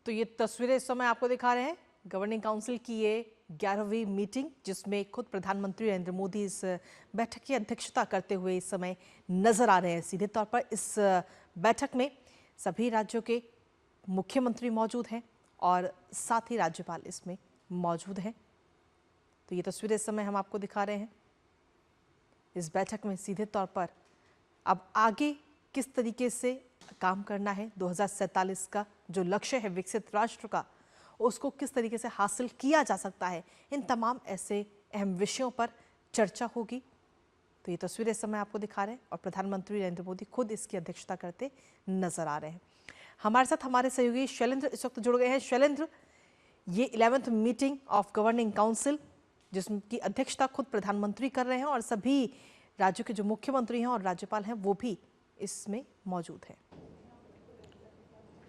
तो ये तस्वीरें इस समय आपको दिखा रहे हैं गवर्निंग काउंसिल की ये 11वीं मीटिंग, जिसमें खुद प्रधानमंत्री नरेंद्र मोदी इस बैठक की अध्यक्षता करते हुए इस समय नजर आ रहे हैं। सीधे तौर पर इस बैठक में सभी राज्यों के मुख्यमंत्री मौजूद हैं और साथ ही राज्यपाल इसमें मौजूद हैं। तो ये तस्वीरें इस समय हम आपको दिखा रहे हैं। इस बैठक में सीधे तौर पर अब आगे किस तरीके से काम करना है, 2047 का जो लक्ष्य है विकसित राष्ट्र का, उसको किस तरीके से हासिल किया जा सकता है, इन तमाम ऐसे अहम विषयों पर चर्चा होगी। तो ये तस्वीरें इस समय आपको दिखा रहे हैं और प्रधानमंत्री नरेंद्र मोदी खुद इसकी अध्यक्षता करते नजर आ रहे हैं। हमारे साथ हमारे सहयोगी शैलेंद्र इस वक्त जुड़ गए हैं। शैलेंद्र, ये 11वीं मीटिंग ऑफ गवर्निंग काउंसिल जिसकी अध्यक्षता खुद प्रधानमंत्री कर रहे हैं और सभी राज्यों के जो मुख्यमंत्री हैं और राज्यपाल हैं वो भी इसमें मौजूद है।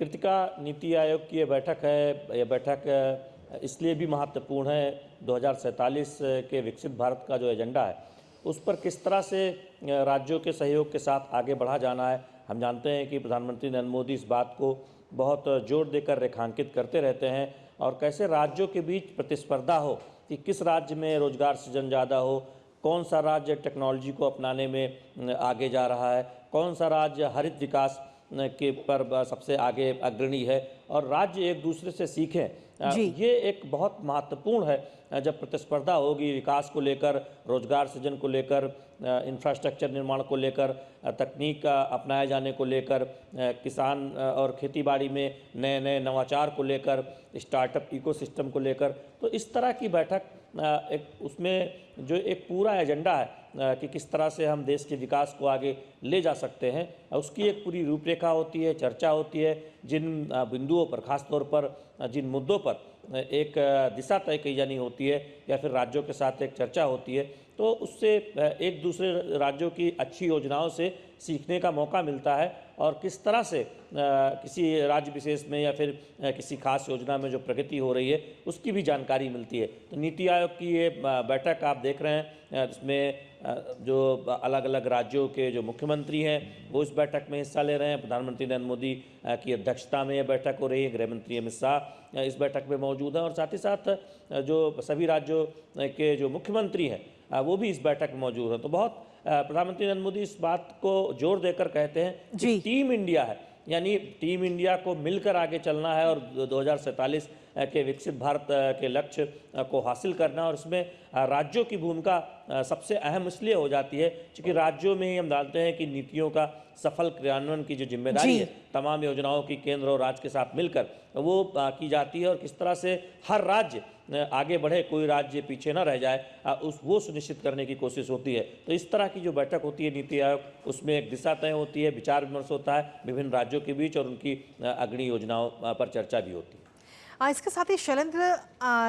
कृतिका, नीति आयोग की ये बैठक है। यह बैठक इसलिए भी महत्वपूर्ण है, 2047 के विकसित भारत का जो एजेंडा है उस पर किस तरह से राज्यों के सहयोग के साथ आगे बढ़ा जाना है। हम जानते हैं कि प्रधानमंत्री नरेंद्र मोदी इस बात को बहुत जोर देकर रेखांकित करते रहते हैं और कैसे राज्यों के बीच प्रतिस्पर्धा हो कि किस राज्य में रोजगार सृजन ज़्यादा हो, कौन सा राज्य टेक्नोलॉजी को अपनाने में आगे जा रहा है, कौन सा राज्य हरित विकास के पर सबसे आगे अग्रणी है और राज्य एक दूसरे से सीखें। ये एक बहुत महत्वपूर्ण है जब प्रतिस्पर्धा होगी विकास को लेकर, रोजगार सृजन को लेकर, इंफ्रास्ट्रक्चर निर्माण को लेकर, तकनीक अपनाए जाने को लेकर, किसान और खेतीबाड़ी में नए नए नवाचार को लेकर, स्टार्टअप इकोसिस्टम को लेकर। तो इस तरह की बैठक एक उसमें जो एक पूरा एजेंडा है कि किस तरह से हम देश के विकास को आगे ले जा सकते हैं, उसकी एक पूरी रूपरेखा होती है, चर्चा होती है। जिन बिंदुओं पर, खास तौर पर जिन मुद्दों पर एक दिशा तय की जानी होती है या फिर राज्यों के साथ एक चर्चा होती है, तो उससे एक दूसरे राज्यों की अच्छी योजनाओं से सीखने का मौका मिलता है और किस तरह से किसी राज्य विशेष में या फिर किसी खास योजना में जो प्रगति हो रही है उसकी भी जानकारी मिलती है। तो नीति आयोग की ये बैठक आप देख रहे हैं, इसमें जो अलग अलग राज्यों के जो मुख्यमंत्री हैं वो इस बैठक में हिस्सा ले रहे हैं। प्रधानमंत्री नरेंद्र मोदी की अध्यक्षता में यह बैठक हो रही है। गृह मंत्री अमित शाह इस बैठक में मौजूद हैं और साथ ही साथ जो सभी राज्यों के जो मुख्यमंत्री हैं वो भी इस बैठक में मौजूद हैं। तो बहुत प्रधानमंत्री नरेंद्र मोदी इस बात को जोर देकर कहते हैं कि टीम इंडिया है, यानी टीम इंडिया को मिलकर आगे चलना है और 2047 के विकसित भारत के लक्ष्य को हासिल करना। और इसमें राज्यों की भूमिका सबसे अहम इसलिए हो जाती है क्योंकि राज्यों में ही हम जानते हैं कि नीतियों का सफल क्रियान्वयन की जो जिम्मेदारी है तमाम योजनाओं की केंद्र और राज्य के साथ मिलकर वो की जाती है और किस तरह से हर राज्य आगे बढ़े, कोई राज्य पीछे न रह जाए, वो सुनिश्चित करने की कोशिश होती है। तो इस तरह की जो बैठक होती है नीति आयोग, उसमें एक दिशा तय होती है, विचार विमर्श होता है विभिन्न राज्यों के बीच और उनकी अग्रणी योजनाओं पर चर्चा भी होती है। इसके साथ ही शैलेंद्र,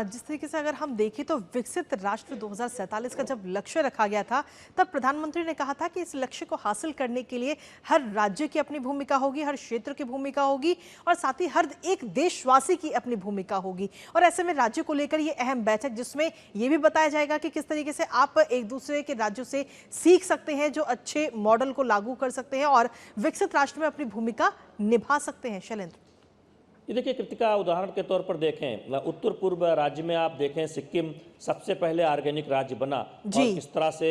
जिस तरीके से अगर हम देखें तो विकसित राष्ट्र 2047 का जब लक्ष्य रखा गया था तब प्रधानमंत्री ने कहा था कि इस लक्ष्य को हासिल करने के लिए हर राज्य की अपनी भूमिका होगी, हर क्षेत्र की भूमिका होगी और साथ ही हर एक देशवासी की अपनी भूमिका होगी। और ऐसे में राज्य को लेकर ये अहम बैठक जिसमें यह भी बताया जाएगा कि किस तरीके से आप एक दूसरे के राज्यों से सीख सकते हैं, जो अच्छे मॉडल को लागू कर सकते हैं और विकसित राष्ट्र में अपनी भूमिका निभा सकते हैं। शैलेंद्र, ये देखिए कृतिका, उदाहरण के तौर पर देखें, उत्तर पूर्व राज्य में आप देखें सिक्किम सबसे पहले ऑर्गेनिक राज्य बना और किस तरह से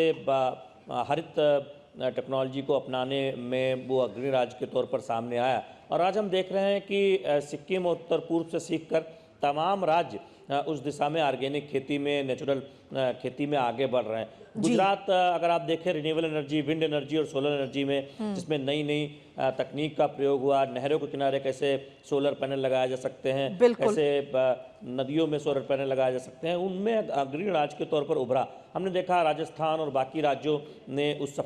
हरित टेक्नोलॉजी को अपनाने में वो अग्रणी राज्य के तौर पर सामने आया। और आज हम देख रहे हैं कि सिक्किम और उत्तर पूर्व से सीखकर तमाम राज्य उस दिशा में ऑर्गेनिक खेती में, नेचुरल खेती में आगे बढ़ रहे हैं। गुजरात अगर आप देखें रिन्यूएबल एनर्जी, विंड एनर्जी और सोलर एनर्जी में जिसमें नई नई तकनीक का प्रयोग हुआ, नहरों के किनारे कैसे सोलर पैनल लगाए जा सकते हैं, कैसे नदियों में सोलर पैनल लगाए जा सकते हैं, उनमें अग्रणी राज्य के तौर पर उभरा। हमने देखा राजस्थान और बाकी राज्यों ने उस